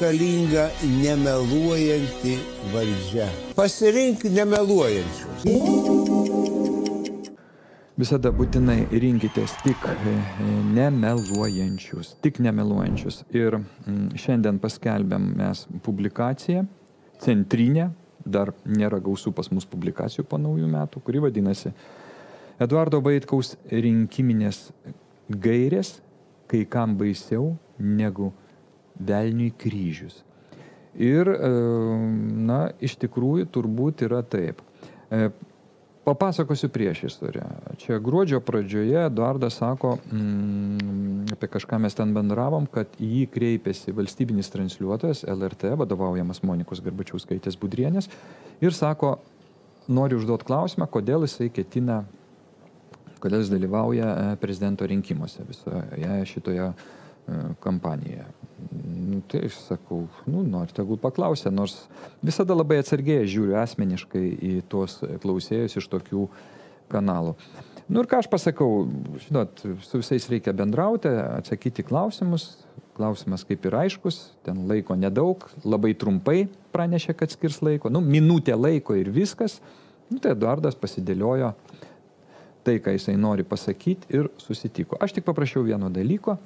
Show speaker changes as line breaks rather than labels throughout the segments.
reikalinga nemeluojanti valdžia. Pasirink nemeluojančius.
Visada būtinai rinkitės tik nemeluojančius. Tik nemeluojančius. Ir šiandien paskelbėm mes publikaciją, centrinę, dar nėra gausų pas mus publikacijų po naujų metų, kuri vadinasi Eduardo Vaitkaus rinkiminės gairės, kai kam baisiau negu velniui kryžius. Ir, iš tikrųjų, turbūt yra taip. Papasakosiu prieš istoriją. Čia gruodžio pradžioje Eduardas sako, apie kažką mes ten bendravom, kad jį kreipėsi valstybinis transliuotojas LRT, vadovaujamas Monikos Garbačiauskaitės Budrienės, ir sako, nori užduoti klausimą, kodėl jis dalyvauja prezidento rinkimuose visoje šitoje kampanijoje. Tai aš sakau, nori tegul paklausė, nors visada labai atsargiai žiūriu asmeniškai į tuos klausėjus iš tokių kanalų. Ir ką aš pasakau, žinot, su visais reikia bendrauti, atsakyti klausimus. Klausimas kaip ir aiškus, ten laiko nedaug, labai trumpai pranešė, kad skirs laiko, minutė laiko ir viskas. Tai Eduardas pasidėliojo tai, ką jisai nori pasakyti ir susitiko. Aš tik paprašiau vieno dalyko,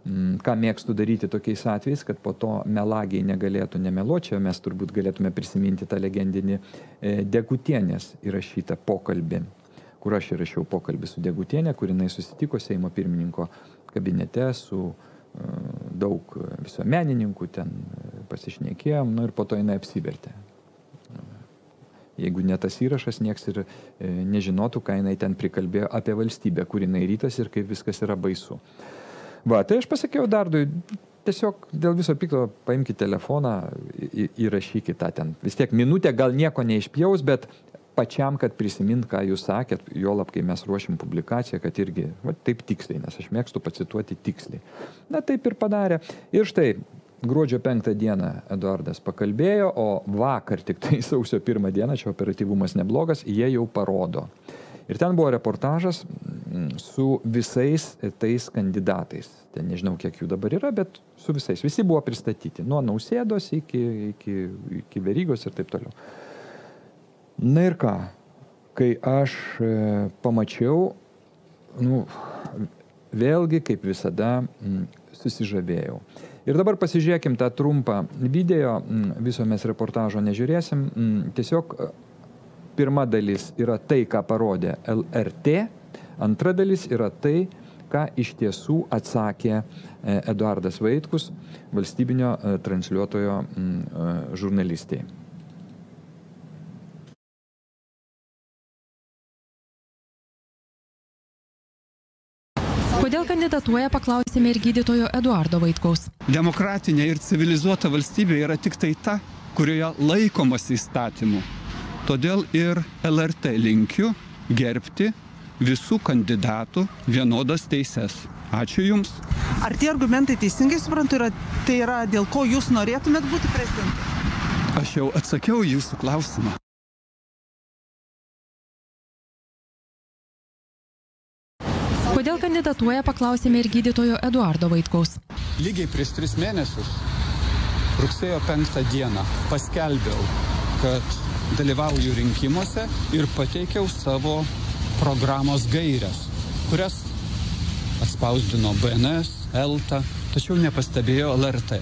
ką mėgstu daryti tokiais atvejais, kad po to melagiai negalėtų nemeluoti. Čia mes turbūt galėtume prisiminti tą legendinį Degutienės įrašytą pokalbį, kur aš įrašiau pokalbį su Degutienė, kur jinai susitiko Seimo pirmininko kabinete su daug visuomenininkų, ten pasišnekėjom, ir po to jinai apsivertė. Jeigu ne tas įrašas, nieks ir nežinotų, ką jinai ten prikalbėjo apie valstybę, kur jinai rytas ir kaip viskas yra baisu. Tai aš pasakiau Dardui, tiesiog dėl viso pikto paimkite telefoną, įrašykite tą ten. Vis tiek minutę gal nieko neišpjaus, bet pačiam, kad prisimint, ką jūs sakėt, juolab, kai mes ruošim publikaciją, kad irgi taip tiksliai, nes aš mėgstu pacituoti tiksliai. Taip ir padarė. Ir štai, gruodžio 5 dieną Eduardas pakalbėjo, o vakar tik tai sausio 1 dieną, čia operatyvumas neblogas, jie jau parodo. Ir ten buvo reportažas su visais tais kandidatais. Ten nežinau, kiek jų dabar yra, bet su visais. Visi buvo pristatyti. Nuo Nausėdos iki Verygos ir taip toliau. Na ir ką? Kai aš pamačiau, vėlgi, kaip visada, susižavėjau. Ir dabar pasižiūrėkim tą trumpą video, viso mes reportažo nežiūrėsim. Tiesiog pirma dalis yra tai, ką parodė LRT, antra dalis yra tai, ką iš tiesų atsakė Eduardas Vaitkus, valstybinio transliuotojo žurnalistei.
Kodėl kandidatuoja, paklausėme ir gydytojo Eduardo Vaitkaus.
Demokratinė ir civilizuota valstybė yra tik tai ta, kurioje laikomasi įstatymų. Todėl ir LRT linkiu gerbti visų kandidatų vienodas teises. Ačiū Jums.
Ar tie argumentai teisingai suprantu, tai yra dėl ko Jūs norėtumėt būti prezidentu?
Aš jau atsakiau Jūsų klausimą.
Kodėl kandidatuoja, paklausėme ir gydytojo Eduardo Vaitkaus.
Lygiai prieš 3 mėnesius, rugsėjo 5 dieną, paskelbiau, kad dalyvauju rinkimuose ir pateikiau savo programos gairias, kurias atspausdino BNS, ELTA, tačiau nepastebėjo LRT,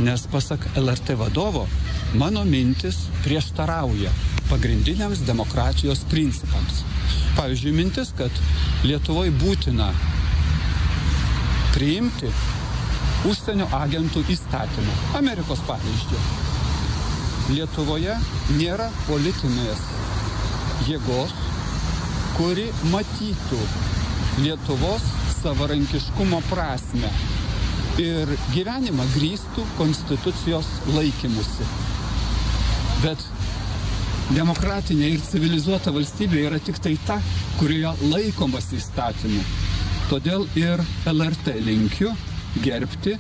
nes pasak LRT vadovo, mano mintis prieštarauja pagrindiniams demokratijos principams. Pavyzdžiui, mintis, kad Lietuvoje būtina priimti užsienio agentų įstatymą. Amerikos pavyzdžių. Lietuvoje nėra politinės jėgos, kuri matytų Lietuvos savarankiškumo prasmę ir gyvenimą grįstų konstitucijos laikymusi. Bet demokratinė ir civilizuota valstybė yra tik tai ta, kurioje laikomas įstatymų. Todėl ir LRT linkiu gerbti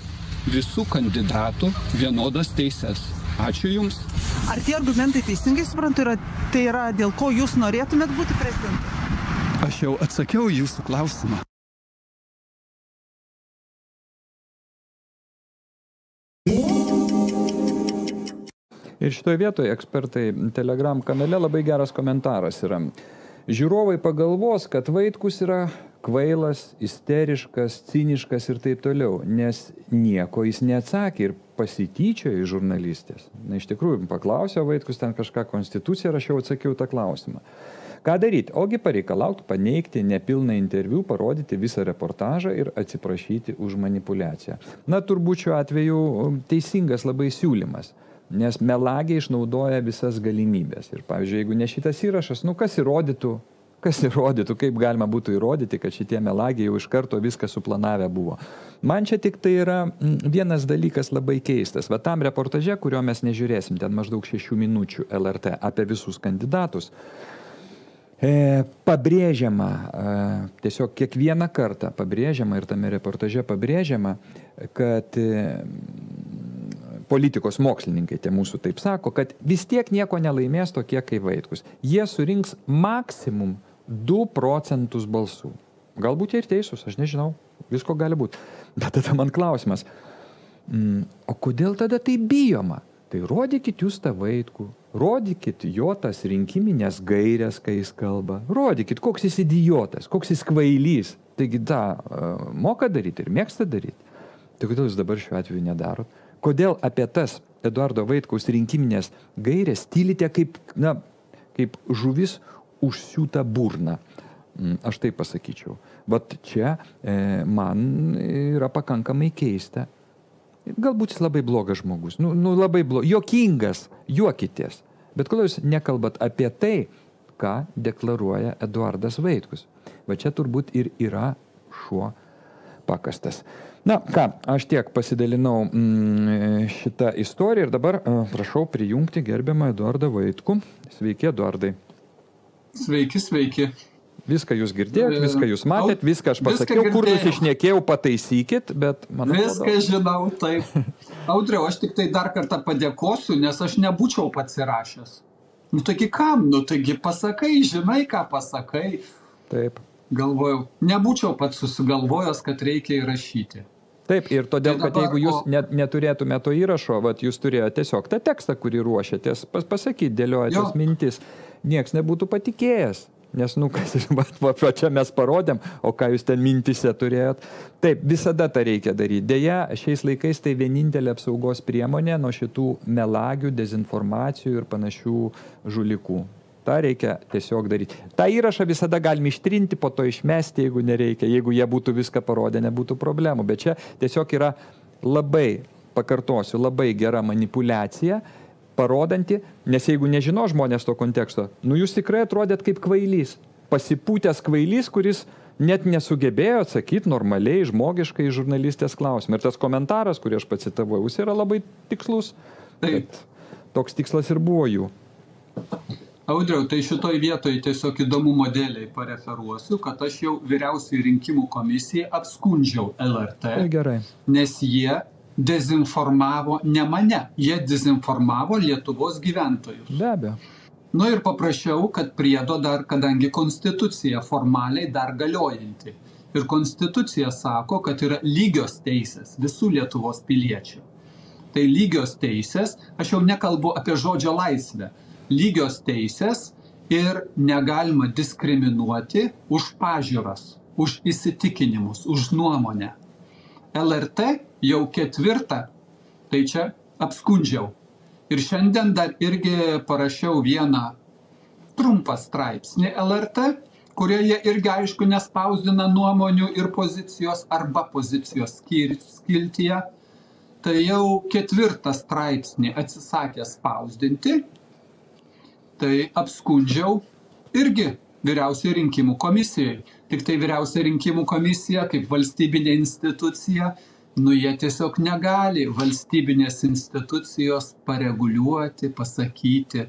visų kandidatų vienodas teises. Ačiū Jums.
Ar tie argumentai teisingai suprantu, tai yra dėl ko Jūs norėtumėt būti prezidentu?
Aš jau atsakiau Jūsų klausimą.
Ir šitoje vietoje ekspertai Telegram kanale labai geras komentaras yra. Žiūrovai pagalvos, kad Vaitkus yra kvailas, isteriškas, ciniškas ir taip toliau, nes nieko jis neatsakė ir pasityčiojo iš žurnalistės. Na, iš tikrųjų, paklausė Vaitkus ten kažką konstituciją, aš jau atsakiau tą klausimą. Ką daryti? Ogi pareikalauti, paneigti nepilną interviu, parodyti visą reportažą ir atsiprašyti už manipulaciją. Na, turbūt šiuo atveju teisingas labai siūlymas, nes melagiai išnaudoja visas galimybės. Ir, pavyzdžiui, jeigu ne šitas įrašas, nu kas įrodytų, kaip galima būtų įrodyti, kad šitie melagiai jau iš karto viską suplanavę buvo. Man čia tik tai yra vienas dalykas labai keistas. Va tam reportaže, kurio mes nežiūrėsim, ten maždaug 6 minučių LRT apie visus kandidatus, pabrėžiama, tiesiog kiekvieną kartą pabrėžiama ir tame reportaže pabrėžiama, kad politikos mokslininkai, tie mūsų taip sako, kad vis tiek nieko nelaimės tokie kaip Vaitkus. Jie surinks maksimum 2 procentus balsų. Galbūt jie ir teisūs, aš nežinau, visko gali būti. Bet tada man klausimas, o kodėl tada tai bijoma? Tai rodykit jūs tą Vaitkų, rodykit jo tas rinkiminės gairės, kai jis kalba, rodykit, koks jis idiotas, koks jis kvailys. Taigi tą moka daryti ir mėgsta daryti. Tai kodėl jūs dabar šiuo atveju nedarot? Kodėl apie tas Eduardo Vaitkaus rinkiminės gairės tylite kaip žuvis užsiūta burna? Aš taip pasakyčiau. Bet čia man yra pakankamai keista. Galbūt jis labai blogas žmogus, labai juokingas, juokitės. Bet kodėl jūs nekalbat apie tai, ką deklaruoja Eduardas Vaitkus? Va čia turbūt ir yra šuo pakastas. Na ką, aš tiek pasidalinau šitą istoriją ir dabar prašau prijungti gerbiamą Eduardą Vaitkų. Sveiki, Eduardai.
Sveiki.
Viską jūs girdėjot, viską jūs matėt, viską aš pasakiau, kur jūs išnekėjau, pataisykit, bet man atrodo...
Viską žinau, taip. Audriau, aš tik tai dar kartą padėkosiu, nes aš nebūčiau pasirašęs. Taigi kam? Taigi pasakai, žinai, ką pasakai.
Taip.
Galvojau, nebūčiau pats susigalvojęs, kad reikia įrašyti.
Taip, ir todėl, kad jeigu jūs neturėtume to įrašo, jūs turėjote tiesiog tą tekstą, kurį ruošiatės, pasakyti, dėliojatės mintis, nieks nebūtų patikėjęs. Nes, čia mes parodėm, o ką jūs ten mintise turėjot. Taip, visada tą reikia daryti. Deja, šiais laikais tai vienintelė apsaugos priemonė nuo šitų melagių, dezinformacijų ir panašių žulikų. Ta reikia tiesiog daryti. Ta įrašą visada galime ištrinti, po to išmesti, jeigu nereikia. Jeigu jie būtų viską parodę, nebūtų problemų. Bet čia tiesiog yra labai, pakartosiu, labai gera manipulacija, parodanti, nes jeigu nežino žmonės to konteksto, jūs tikrai atrodėt kaip kvailys. Pasipūtęs kvailys, kuris net nesugebėjo atsakyti normaliai, žmogiškai žurnalistės klausimą. Ir tas komentaras, kurį aš pacitavau, jis yra labai tikslus.
Taip.
Toks tikslas ir buvo jų.
Audriau, tai šitoj vietoj tiesiog įdomumo dėliai pareferuosiu, kad aš jau Vyriausiųjų rinkimų komisijai apskundžiau LRT, nes jie dezinformavo ne mane, jie dezinformavo Lietuvos gyventojus.
Be abejo.
Ir paprašiau, kad priedo dar, kadangi konstitucija formaliai dar galiojanti. Ir konstitucija sako, kad yra lygios teisės visų Lietuvos piliečių. Tai lygios teisės, aš jau nekalbu apie žodžio laisvę, lygios teisės ir negalima diskriminuoti už pažiūras, už įsitikinimus, už nuomonę. LRT jau 4, tai čia apskundžiau. Ir šiandien dar irgi parašiau vieną trumpą straipsnį LRT, kurioje irgi aišku nespausdina nuomonių ir pozicijos arba pozicijos skiltyje. Tai jau 4 straipsnį atsisakė spausdinti, tai apskundžiau irgi Vyriausioji rinkimų komisijai. Tik tai Vyriausioji rinkimų komisija kaip valstybinė institucija, jie tiesiog negali valstybinės institucijos pareguliuoti, pasakyti,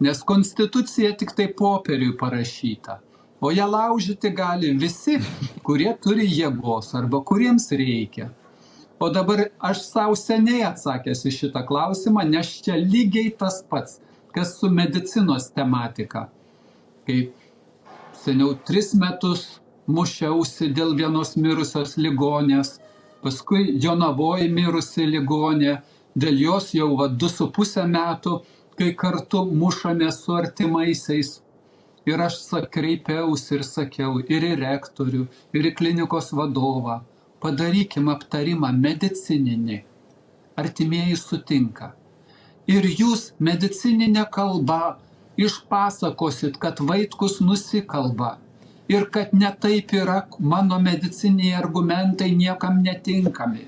nes konstitucija tik tai popieriui parašyta, o ją laužyti gali visi, kurie turi jėgos arba kuriems reikia. O dabar aš savo seniai atsakęs į šitą klausimą, nes čia lygiai tas pats, kas su medicinos tematika. Kai seniau 3 metus mušiausi dėl vienos mirusios ligonės, paskui Jonavoje mirusi ligonė, dėl jos jau 2,5 metų kai kartu mušame su artimaisiais. Ir aš kreipiausi ir sakiau ir į rektorių, ir į klinikos vadovą. Padarykim aptarimą medicininį. Artimieji sutinka. Ir jūs medicininę kalbą išpasakosit, kad Vaitkus nusikalba. Ir kad ne taip yra, mano medicininiai argumentai niekam netinkami.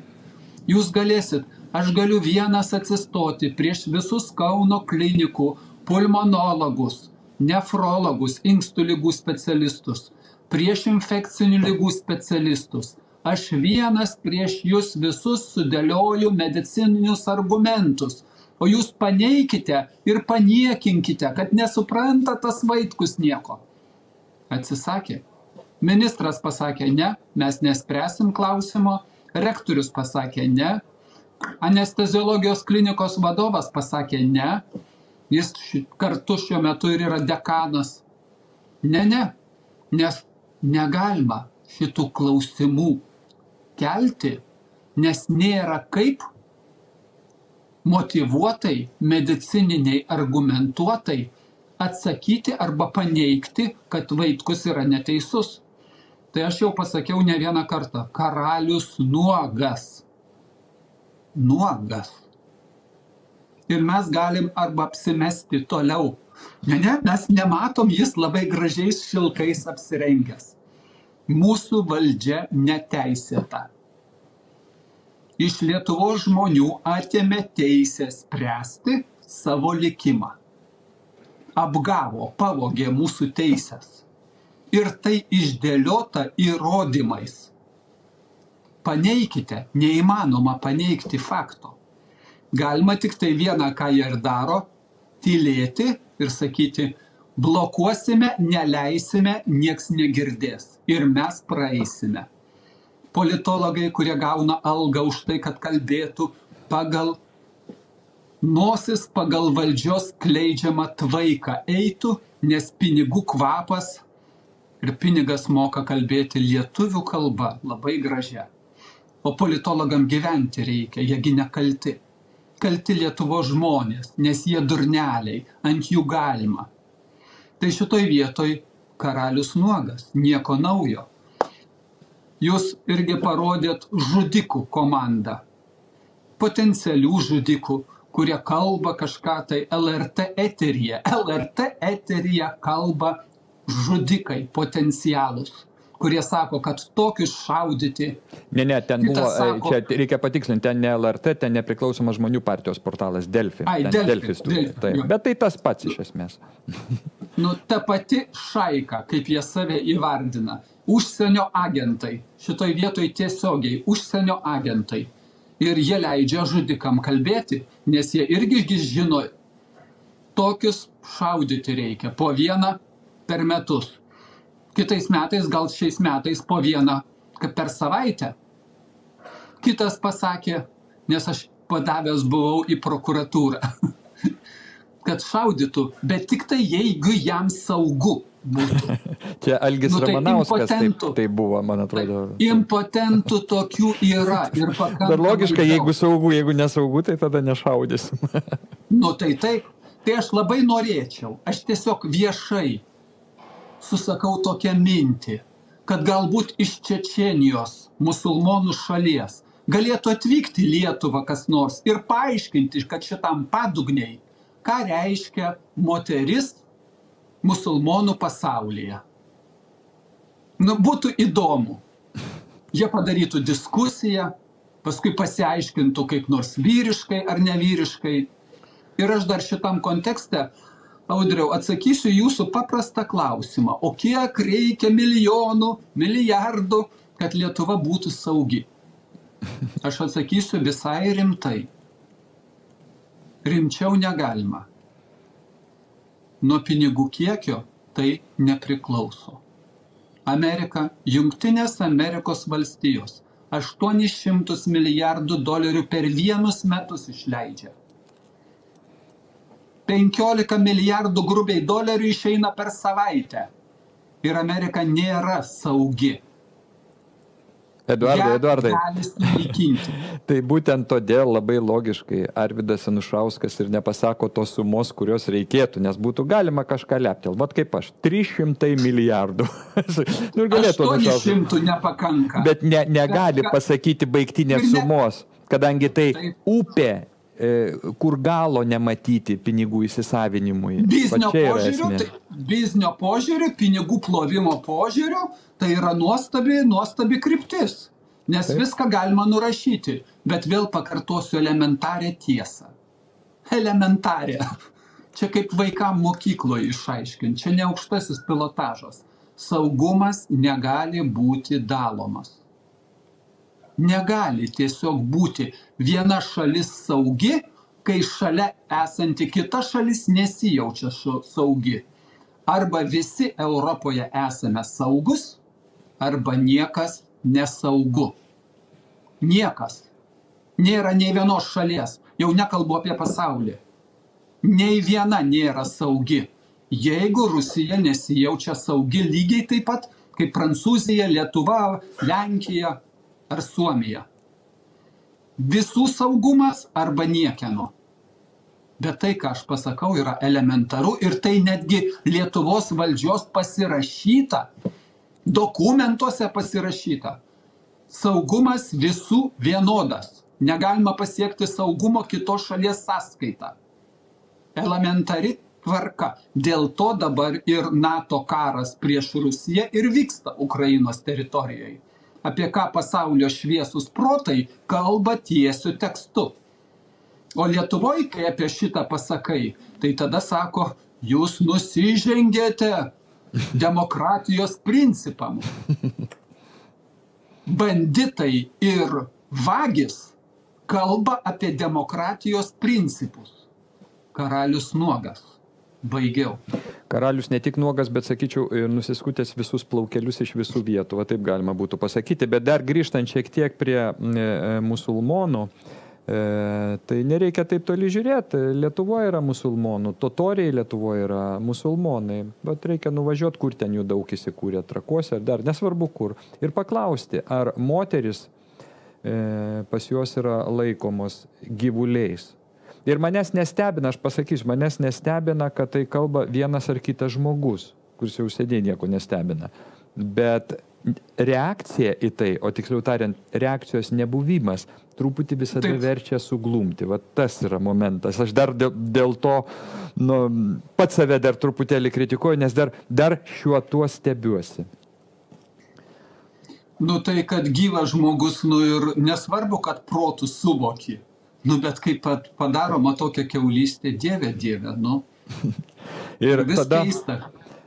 Jūs galėsit, aš galiu vienas atsistoti prieš visus Kauno klinikų pulmonologus, nefrologus, inkstų ligų specialistus, prieš infekcinių ligų specialistus. Aš vienas prieš jūs visus sudėlioju medicininius argumentus, o jūs paneikite ir paniekinkite, kad nesupranta tas Vaitkus nieko. Atsisakė. Ministras pasakė ne, mes nespręsim klausimo, rektorius pasakė ne, anesteziologijos klinikos vadovas pasakė ne, jis kartu šiuo metu ir yra dekanas. Ne, nes negalima šitų klausimų kelti, nes nėra kaip motyvuotai, medicininiai, argumentuotai atsakyti arba paneigti, kad Vaitkus yra neteisus. Tai aš jau pasakiau ne vieną kartą, karalius nuogas. Nuogas. Ir mes galim arba apsimesti toliau. Ne, mes nematom, jis labai gražiais šilkais apsirengęs. Mūsų valdžia neteisėta. Iš Lietuvos žmonių atėmė teisę spręsti savo likimą. Apgavo, pavogė mūsų teisės. Ir tai išdėliota įrodymais. Paneikite, neįmanoma paneigti fakto. Galima tik tai vieną, ką jie ir daro, tylėti ir sakyti, blokuosime, neleisime, nieks negirdės. Ir mes praeisime. Politologai, kurie gauna algą už tai, kad kalbėtų pagal nosis, pagal valdžios kleidžiamą tvaiką eitų, nes pinigų kvapas ir pinigas moka kalbėti lietuvių kalba labai gražia. O politologam gyventi reikia, jiegi nekalti. Kalti Lietuvos žmonės, nes jie durneliai, ant jų galima. Tai šitoj vietoj karalius nuogas, nieko naujo. Jūs irgi parodėt žudikų komandą. Potencialių žudikų, kurie kalba kažką tai LRT eteryje. LRT eteryje kalba žudikai potencialus, kurie sako, kad tokius šaudyti.
Ne, ten buvo, sako, čia reikia patikslinti, ten ne LRT, ten nepriklausomas žmonių partijos portalas Delfi.
Delfi.
Bet tai tas pats iš esmės.
Ta pati šaika, kaip jie save įvardina, užsienio agentai, šitoj vietoj tiesiogiai užsienio agentai. Ir jie leidžia žudikam kalbėti, nes jie irgi žino, tokius šaudyti reikia, po vieną per metus. Kitais metais, gal šiais metais po vieną per savaitę. Kitas pasakė, nes aš padavęs buvau į prokuratūrą, kad šaudytų, bet tik tai jeigu jam saugu būtų.
Čia Algis Ramanauskas tai buvo, man atrodo.
Impotentų tokių yra. Ir
dar logiška, jeigu saugu, jeigu nesaugu, tai tada nešaudysim.
Tai aš labai norėčiau, aš tiesiog viešai susakau tokią mintį, kad galbūt iš Čečėnijos, musulmonų šalies, galėtų atvykti Lietuvą kas nors ir paaiškinti, kad šitam padugniai, ką reiškia moteris musulmonų pasaulyje. Būtų įdomu. Jie padarytų diskusiją, paskui pasiaiškintų kaip nors vyriškai ar nevyriškai. Ir aš dar šitam kontekste, Audriau, atsakysiu jūsų paprastą klausimą. O kiek reikia milijonų, milijardų, kad Lietuva būtų saugi? Aš atsakysiu visai rimtai. Rimčiau negalima. Nuo pinigų kiekio tai nepriklauso. Amerika, Jungtinės Amerikos valstijos 800 milijardų dolerių per vienus metus išleidžia. 15 milijardų grubiai dolerių išeina per savaitę. Ir Amerika nėra saugi.
Eduardai.
Gali sunaikinti.
Tai būtent todėl labai logiškai Arvydas Anušauskas ir nepasako tos sumos, kurios reikėtų, nes būtų galima kažką leptel. Vat kaip aš, 300 milijardų.
800 nepakanka.
Bet negali pasakyti baigtinės sumos, kadangi tai upė, kur galo nematyti pinigų įsisavinimui.
Biznio požiūriu, pinigų plovimo požiūriu, tai yra nuostabi kryptis. Nes viską galima nurašyti. Bet vėl pakartosiu elementarę tiesą. Elementarę. Čia kaip vaikam mokykloje išaiškinti. Čia ne aukštasis pilotažas. Saugumas negali būti dalomas. Negali tiesiog būti viena šalis saugi, kai šalia esanti kita šalis nesijaučia saugi. Arba visi Europoje esame saugus, arba niekas nesaugu. Niekas. Nėra nei vienos šalies. Jau nekalbu apie pasaulį. Nei viena nėra saugi. Jeigu Rusija nesijaučia saugi lygiai taip pat, kaip Prancūzija, Lietuva, Lenkija ar Suomija. Visų saugumas arba niekieno. Bet tai, ką aš pasakau, yra elementaru ir tai netgi Lietuvos valdžios pasirašyta, dokumentuose pasirašyta. Saugumas visų vienodas. Negalima pasiekti saugumo kitos šalies sąskaita. Elementari tvarka. Dėl to dabar ir NATO karas prieš Rusiją ir vyksta Ukrainos teritorijoje. Apie ką pasaulio šviesus protai kalba tiesiu tekstu. O Lietuvoje, kai apie šitą pasakai, tai tada sako, jūs nusižengėte demokratijos principam. Banditai ir vagis kalba apie demokratijos principus. Karalius nuogas. Baigiau.
Karalius ne tik nuogas, bet, sakyčiau, nusiskutęs visus plaukelius iš visų vietų, va taip galima būtų pasakyti. Bet dar grįžtant šiek tiek prie musulmonų, tai nereikia taip toli žiūrėti. Lietuvoje yra musulmonų, totoriai Lietuvoje yra musulmonai, bet reikia nuvažiuoti, kur ten jų daug įsikūrė, Trakuose ar dar, nesvarbu kur, ir paklausti, ar moteris pas juos yra laikomos gyvuliais. Ir manęs nestebina, aš pasakysiu, manęs nestebina, kad tai kalba vienas ar kitas žmogus, kuris jau sėdė nieko nestebina. Bet reakcija į tai, o tiksliau tariant, reakcijos nebuvimas, truputį visada verčia suglumti. Va tas yra momentas. Aš dar dėl to pats save dar truputėlį kritikuoju, nes dar šiuo tuo stebiuosi.
Tai kad gyvas žmogus, ir nesvarbu, kad protų suvoki. Bet kaip padaroma tokia kiaulystė, dieve,
Ir
vis
tada
keista.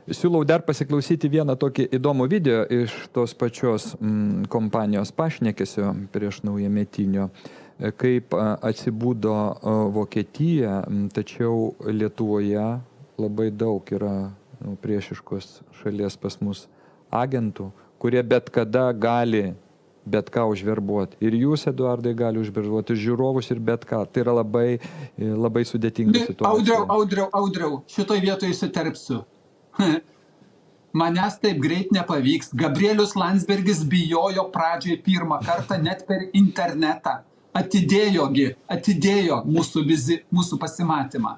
Siūlau dar pasiklausyti vieną tokį įdomų video iš tos pačios kompanijos pašnekesio prieš naujametinio, kaip atsibudo Vokietija, tačiau Lietuvoje labai daug yra priešiškos šalies pas mus agentų, kurie bet kada gali bet ką užverbuoti. Ir jūs, Eduardai, gali užverbuoti žiūrovus ir bet ką. Tai yra labai, labai sudėtinga situacija.
Audriau, šitoj vietoje įsiterpsiu. Manęs taip greit nepavyks. Gabrielius Landsbergis bijojo pradžiai pirmą kartą net per internetą. Atidėjo mūsų pasimatymą.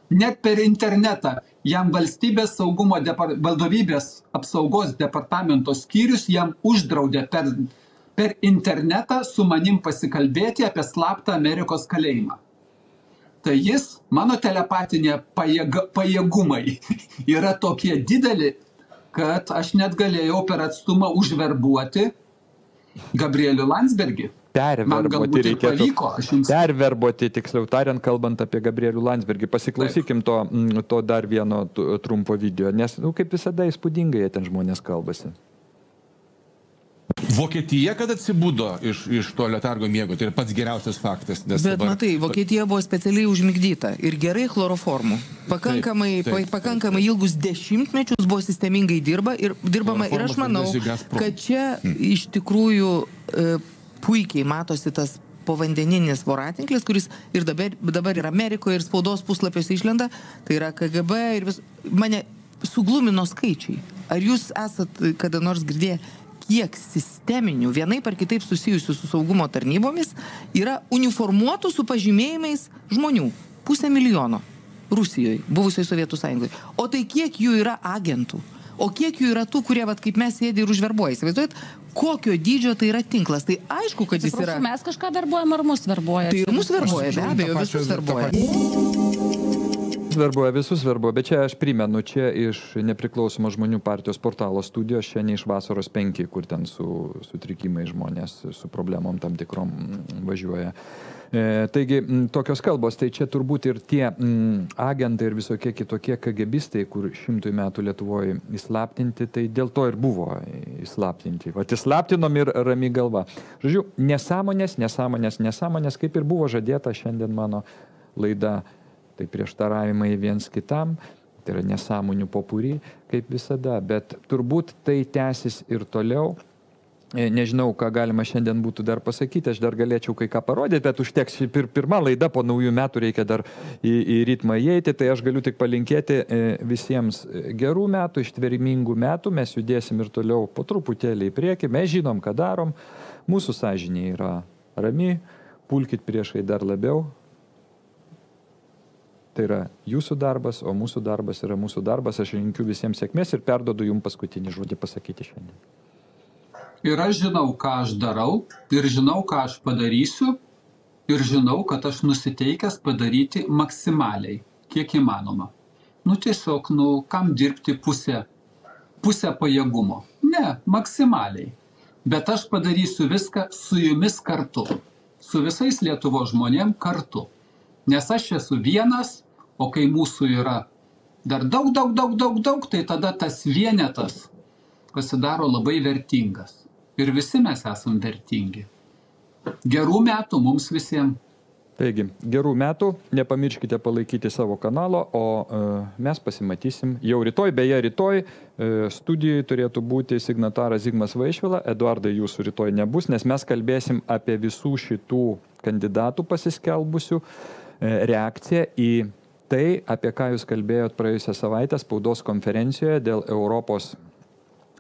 Net per internetą jam valstybės saugumo vadovybės apsaugos departamento skyrius jam uždraudė per internetą su manim pasikalbėti apie slaptą Amerikos kalėjimą. Tai mano telepatinė pajėgumai yra tokie dideli, kad aš net galėjau per atstumą užverbuoti Gabrielių Landsbergį.
Perverbuoti, tiksliau tariant, kalbant apie Gabrielių Landsbergį. Pasiklausykim to dar vieno trumpo video, nes, kaip visada, įspūdingai ten žmonės kalbasi.
Vokietija, kad atsibudo iš to letargo miego, tai yra pats geriausias faktas.
Bet matai, Vokietija buvo specialiai užmigdyta ir gerai chloroformų. Pakankamai ilgus dešimtmečius buvo sistemingai dirbama ir aš manau, kad čia iš tikrųjų puikiai matosi tas povandeninis voratinklis, kuris ir dabar ir Amerikoje, ir spaudos puslapiuose išlenda, tai yra KGB ir mane suglumino skaičiai. Ar jūs esat kada nors girdėję, kiek sisteminių, vienaip ar kitaip susijusių su saugumo tarnybomis, yra uniformuotų su pažymėjimais žmonių. 500 000 Rusijoje, buvusioje Sovietų Sąjungoje. O tai kiek jų yra agentų? O kiek jų yra tų, kurie, kaip mes, sėdi ir užverbuoja? Įsivaizduojat, kokio dydžio tai yra tinklas? Tai aišku, kad jis yra...
Mes kažką verbuojam ar mus verbuoja?
Tai ir mus verbuoja, be abejo, visus verbuoja.
Verbuoja, visus verbuoja, bet čia aš primenu, čia iš Nepriklausomos žmonių partijos portalo studijos, čia ne iš Vasaros 5, kur ten su sutrikimai žmonės, su problemom tam tikrom važiuoja. Taigi, tokios kalbos, tai čia turbūt ir tie agentai ir visokie kitokie KGBistai, kur 100 metų Lietuvoje įslaptinti, tai dėl to ir buvo įslaptinti. Vat įslaptinom ir rami galva. Žodžiu, nesąmonės, kaip ir buvo žadėta šiandien mano laida, tai prieštaravimai viens kitam, tai yra nesąmonių popurį, kaip visada, bet turbūt tai tęsis ir toliau. Nežinau, ką galima šiandien būtų dar pasakyti, aš dar galėčiau kai ką parodyti, bet užteks pirmą laidą, po naujų metų reikia dar į ritmą įeiti, tai aš galiu tik palinkėti visiems gerų metų, ištvermingų metų, mes judėsim ir toliau po truputėlį į priekį, mes žinom, ką darom, mūsų sąžinė yra rami, pulkit priešai dar labiau. Tai yra jūsų darbas, o mūsų darbas yra mūsų darbas, aš linkiu visiems sėkmės ir perdodu jums paskutinį žodį pasakyti šiandien.
Ir aš žinau, ką aš darau, ir žinau, ką aš padarysiu, ir žinau, kad aš nusiteikęs padaryti maksimaliai, kiek įmanoma. Tiesiog, kam dirbti pusę pajėgumo? Ne, maksimaliai. Bet aš padarysiu viską su jumis kartu, su visais Lietuvos žmonėm kartu. Nes aš esu vienas, o kai mūsų yra dar daug, tai tada tas vienetas pasidaro labai vertingas. Ir visi mes esam vertingi. Gerų metų mums visiems.
Taigi, gerų metų, nepamirškite palaikyti savo kanalo, o mes pasimatysim jau rytoj, beje rytoj studijoje turėtų būti signataras Zigmas Vaišvila, Eduardai jūsų rytoj nebus, nes mes kalbėsim apie visų šitų kandidatų pasiskelbusių reakciją į tai, apie ką jūs kalbėjot praėjusią savaitę spaudos konferencijoje dėl Europos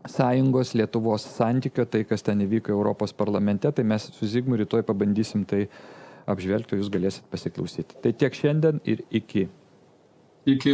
Sąjungos Lietuvos santykio, tai kas ten įvyko Europos parlamente, tai mes su Zigmu rytoj pabandysim tai apžvelgti, jūs galėsit pasiklausyti. Tai tiek šiandien ir iki.
Iki.